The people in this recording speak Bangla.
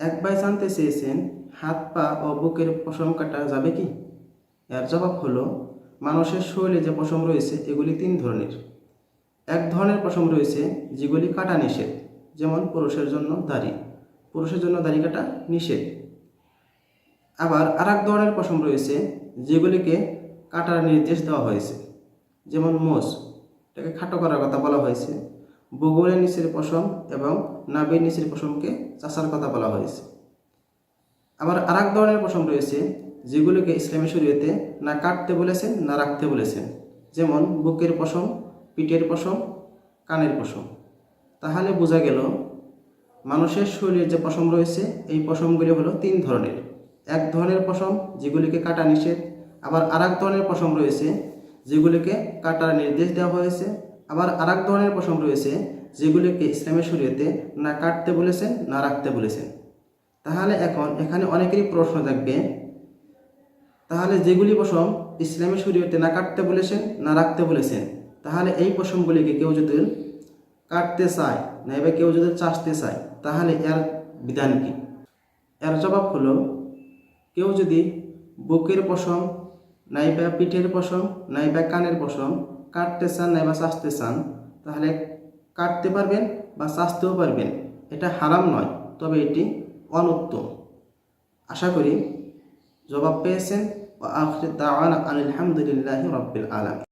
এক ভাই জানতে চেয়েছেন, হাত পা ও বুকের পশম কাটা যাবে কি? এর জবাব হলো, মানুষের শরীরে যে পশম রয়েছে এগুলি তিন ধরনের। এক ধরনের পশম রয়েছে যেগুলি কাটা নিষেধ, যেমন পুরুষের জন্য দাড়ি, পুরুষের জন্য দাড়ি কাটা নিষেধ। আবার আর এক ধরনের পশম রয়েছে যেগুলিকে কাটার নির্দেশ দেওয়া হয়েছে, যেমন মোষ, এটাকে খাটো করার কথা বলা হয়েছে। বগলের নিচের পশম এবং নাভির নিচের পশমকে চাচার কথা বলা হয়েছে। আবার আর এক ধরনের পশম রয়েছে যেগুলোকে ইসলামী শরীয়তে না কাটতে বলেছেন না রাখতে বলেছেন, যেমন বুকের পশম, পিঠের পশম, কানের পশম। তাহলে বোঝা গেল মানুষের শরীরের যে পশম রয়েছে এই পশমগুলি হলো তিন ধরনের। এক ধরনের পশম যেগুলিকে কাটা নিষেধ, আবার আর এক ধরনের পশম রয়েছে যেগুলিকে কাটার নির্দেশ দেওয়া হয়েছে, আবার আর এক ধরনের পশম রয়েছে যেগুলিকে ইসলামের শরীয়তে না কাটতে বলেছেন না রাখতে বলেছেন। তাহলে এখন এখানে অনেকেরই প্রশ্ন থাকবে, তাহলে যেগুলি পশম ইসলামী শরীয়তে না কাটতে বলেছেন না রাখতে বলেছেন, তাহলে এই পশমগুলিকে কেউ যদি কাটতে চায় না এবার কেউ যদি চাষতে চায় তাহলে এর বিধান কি? এর জবাব হলো, কেউ যদি বুকের পশম নাইবা পিঠের পশম নাইবা কানের পশম কাটতে চান নাইবা চাষতে চান, তাহলে কাটতে পারবেন বা চাষতেও পারবেন। এটা হারাম নয়, তবে এটি অনুত্তম। আশা করি জবাব পেয়েছেন। ওয়া আখিরু দাওয়ানা আনিল হামদুলিল্লাহি রাব্বিল আলামিন।